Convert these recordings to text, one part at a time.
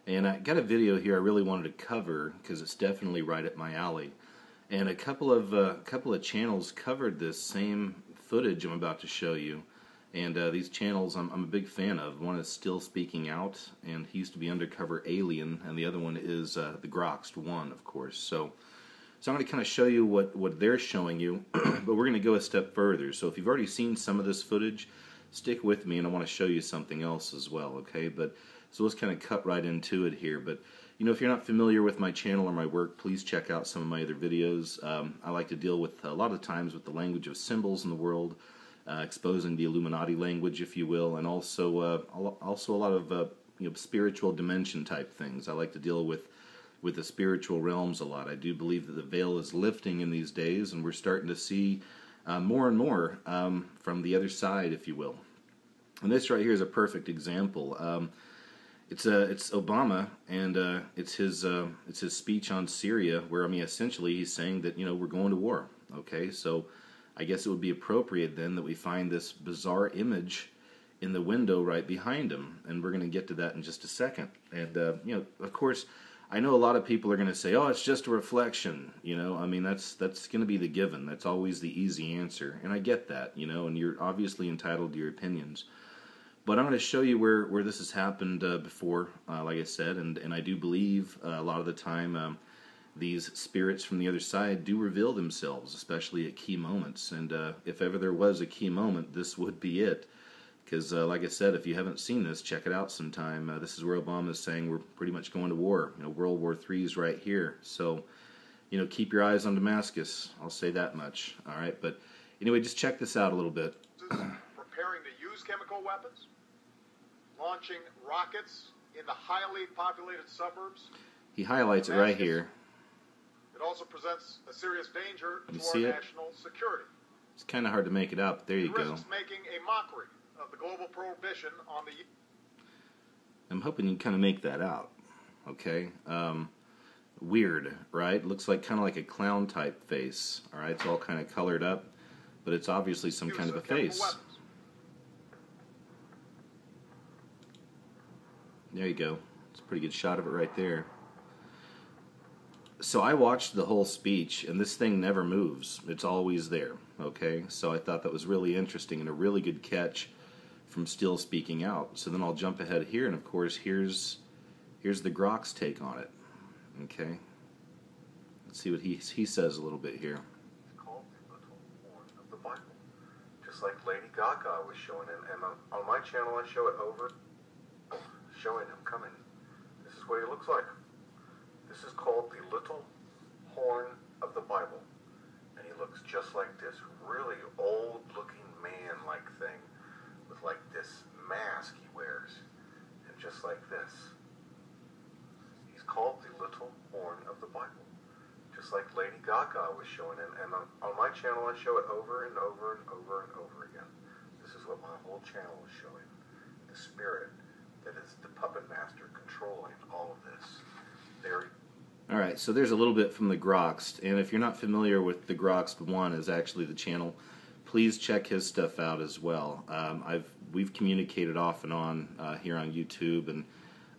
And I got a video here I really wanted to cover because it's definitely right up my alley. And a couple of channels covered this same footage I'm about to show you. And these channels I'm a big fan of. One is Still Speaking Out, and he used to be Undercover Alien, and the other one is the Groxt One, of course. So I'm going to kind of show you what they're showing you, but we're going to go a step further. So if you've already seen some of this footage, stick with me, and I want to show you something else as well, okay? So let's kind of cut right into it here. But you know, if you're not familiar with my channel or my work, please check out some of my other videos. I like to deal with a lot of times with the language of symbols in the world, exposing the Illuminati language, if you will, and also a lot of spiritual dimension type things. I like to deal with the spiritual realms a lot. I do believe that the veil is lifting in these days, and we're starting to see more and more from the other side, if you will. And this right here is a perfect example. It's Obama, and it's his speech on Syria, where essentially he's saying that we're going to war. Okay, so I guess it would be appropriate then that we find this bizarre image in the window right behind him, and we're going to get to that in just a second. And of course, I know a lot of people are going to say, "Oh, it's just a reflection." That's going to be the given. That's always the easy answer, and I get that. And you're obviously entitled to your opinions. But I'm going to show you where this has happened before, like I said, and I do believe a lot of the time these spirits from the other side do reveal themselves, especially at key moments. And if ever there was a key moment, this would be it. Because, like I said, if you haven't seen this, check it out sometime. This is where Obama is saying we're pretty much going to war. World War III is right here. So, keep your eyes on Damascus. I'll say that much. All right, but anyway, just check this out a little bit. Preparing to use chemical weapons, launching rockets in the highly populated suburbs. He highlights it right here. It also presents a serious danger to our national security. It's kind of hard to make it out, but there you go. Risks making a mockery of the global prohibition on the... I'm hoping you kind of make that out, okay? Weird, right? Looks like kind of like a clown type face, all right? It's all kind of colored up, but it's obviously some kind of a face. Weapons. There you go. It's a pretty good shot of it right there. So I watched the whole speech, and this thing never moves. It's always there, okay? So I thought that was really interesting and a really good catch from Still Speaking Out. So then I'll jump ahead here, and of course, here's the Grox take on it, okay? Let's see what he says a little bit here. It's called the Little Horn of the Bible, just like Lady Gaga was showing him. And on my channel, I show it over, showing him coming. This is what he looks like. This is called the Little Horn of the Bible. And he looks just like this really old-looking man-like thing with like this mask he wears. And just like this. He's called the Little Horn of the Bible. Just like Lady Gaga was showing him. And on my channel, I show it over and over and over and over again. This is what my whole channel is showing. The spirit that is the puppet master controlling all of this. All right, so there's a little bit from the Groxt, and if you're not familiar with the Groxt One is actually the channel, please check his stuff out as well. We've communicated off and on here on YouTube, and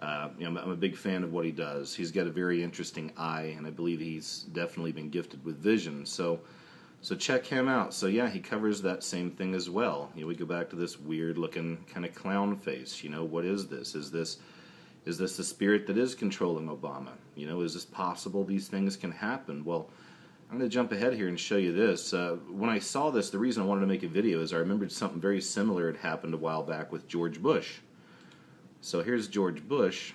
I'm a big fan of what he does. He's got a very interesting eye, and I believe he's definitely been gifted with vision. So check him out. So yeah, he covers that same thing as well. We go back to this weird-looking kind of clown face. What is this? Is this the spirit that is controlling Obama? Is this possible these things can happen? Well, I'm going to jump ahead here and show you this. When I saw this, the reason I wanted to make a video is I remembered something very similar had happened a while back with George Bush. So here's George Bush.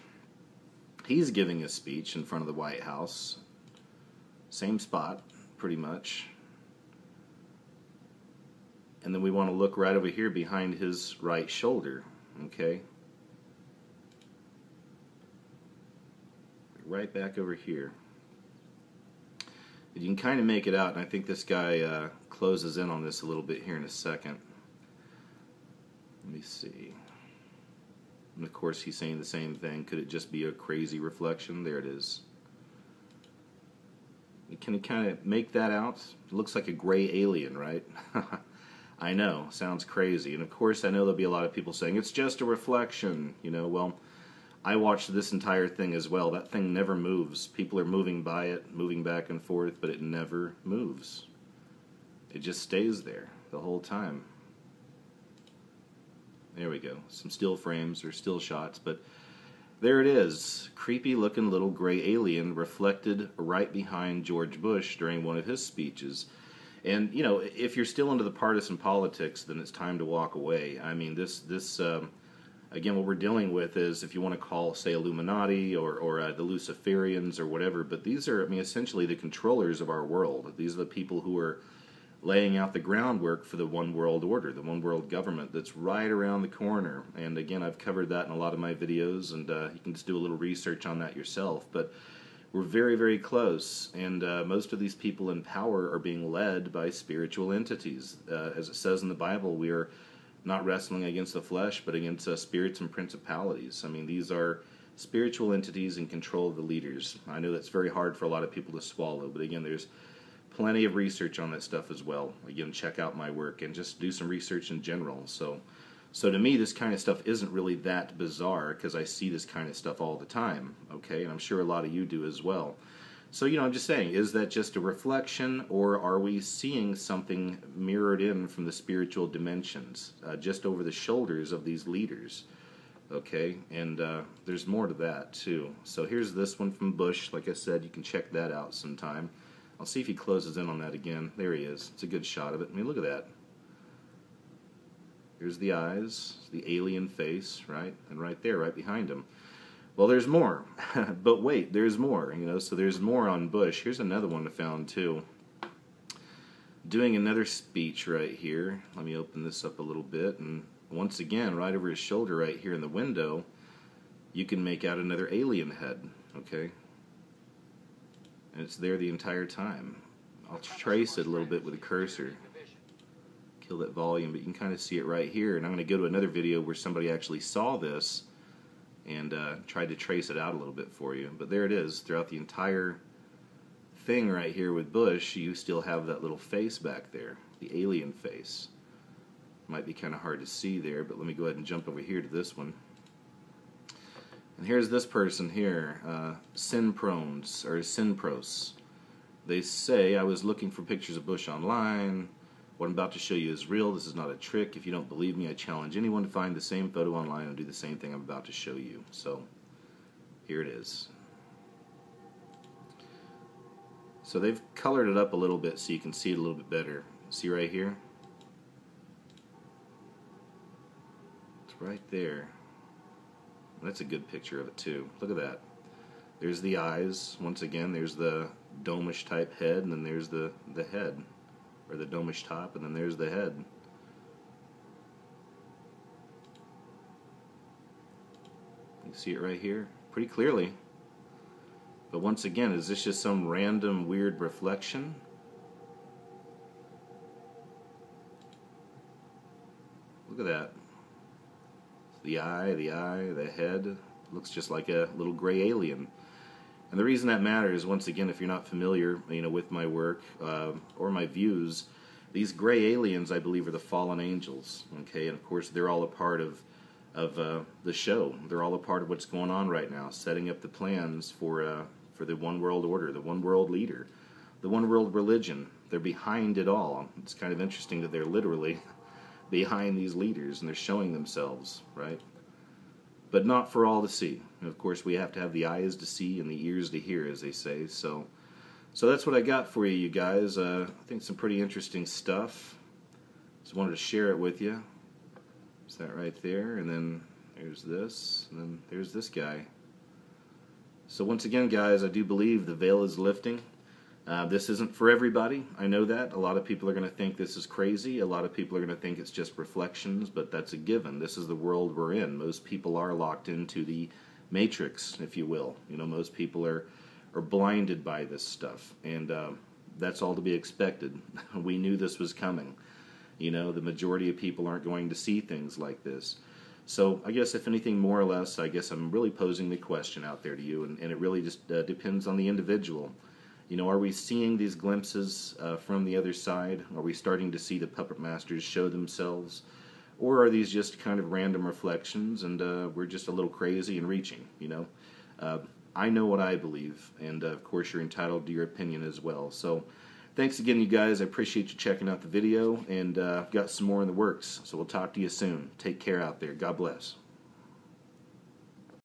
He's giving a speech in front of the White House. Same spot, pretty much. And then we want to look right over here behind his right shoulder, okay? Right back over here. You can kind of make it out, and I think this guy closes in on this a little bit here in a second. Let me see. And of course he's saying the same thing. Could it just be a crazy reflection? There it is. Can you kind of make that out? It looks like a gray alien, right? I know, sounds crazy. And of course I know there'll be a lot of people saying, it's just a reflection. Well, I watched this entire thing as well. That thing never moves. People are moving by it, moving back and forth, but it never moves. It just stays there the whole time. There we go. Some still frames or still shots, but there it is. Creepy looking little gray alien reflected right behind George Bush during one of his speeches. And, you know, if you're still into the partisan politics, then it's time to walk away. I mean, again, what we're dealing with is, if you want to call, say, Illuminati or the Luciferians or whatever, but these are, I mean, essentially the controllers of our world. These are the people who are laying out the groundwork for the one world order, the one world government that's right around the corner. And again, I've covered that in a lot of my videos, and you can just do a little research on that yourself. But we're very, very close, and most of these people in power are being led by spiritual entities. As it says in the Bible, we are not wrestling against the flesh, but against spirits and principalities. I mean, these are spiritual entities in control of the leaders. I know that's very hard for a lot of people to swallow, but again, there's plenty of research on that stuff as well. Again, check out my work and just do some research in general. So to me, this kind of stuff isn't really that bizarre, because I see this kind of stuff all the time, okay? And I'm sure a lot of you do as well. So, you know, I'm just saying, is that just a reflection, or are we seeing something mirrored in from the spiritual dimensions, just over the shoulders of these leaders? Okay, and there's more to that, too. So here's this one from Bush. Like I said, you can check that out sometime. I'll see if he closes in on that again. There he is. It's a good shot of it. I mean, look at that. Here's the eyes, the alien face, right? And right there, right behind him. Well, there's more. But wait, there's more, you know, so there's more on Bush. Here's another one I found, too. Doing another speech right here. Let me open this up a little bit. And once again, right over his shoulder right here in the window, you can make out another alien head, okay? And it's there the entire time. I'll trace it a little bit with a cursor. Kill that volume, but you can kind of see it right here. And I'm going to go to another video where somebody actually saw this and tried to trace it out a little bit for you. But there it is. Throughout the entire thing right here with Bush, you still have that little face back there, the alien face. Might be kind of hard to see there, but let me go ahead and jump over here to this one. And here's this person here, Synprones, or Synpros. They say, I was looking for pictures of Bush online. What I'm about to show you is real. This is not a trick. If you don't believe me, I challenge anyone to find the same photo online and do the same thing I'm about to show you. So, here it is. So they've colored it up a little bit so you can see it a little bit better. See right here? It's right there. That's a good picture of it too. Look at that. There's the eyes. Once again, there's the domish type head, and then there's the head. Or the domish top, and then there's the head. You see it right here? Pretty clearly. But once again, is this just some random weird reflection? Look at that. The eye, the head. Looks just like a little gray alien. And the reason that matters, once again, if you're not familiar, you know, with my work or my views, these gray aliens, I believe, are the fallen angels. Okay, and of course, they're all a part of the show. They're all a part of what's going on right now, setting up the plans for the one world order, the one world leader, the one world religion. They're behind it all. It's kind of interesting that they're literally behind these leaders, and they're showing themselves, right? But not for all to see. And of course, we have to have the eyes to see and the ears to hear, as they say. So that's what I got for you guys. I think some pretty interesting stuff. Just wanted to share it with you. Is that right there? And then there's this, and then there's this guy. So once again, guys, I do believe the veil is lifting. This isn't for everybody. I know that. A lot of people are going to think this is crazy. A lot of people are going to think it's just reflections, but that's a given. This is the world we're in. Most people are locked into the matrix, if you will. You know, most people are blinded by this stuff, and that's all to be expected. We knew this was coming. You know, the majority of people aren't going to see things like this. So I guess if anything, more or less, I guess I'm really posing the question out there to you, and it really just depends on the individual. You know, are we seeing these glimpses from the other side? Are we starting to see the puppet masters show themselves? Or are these just kind of random reflections and we're just a little crazy and reaching, you know? I know what I believe, and of course you're entitled to your opinion as well. So thanks again, you guys. I appreciate you checking out the video, and I've got some more in the works. So we'll talk to you soon. Take care out there. God bless.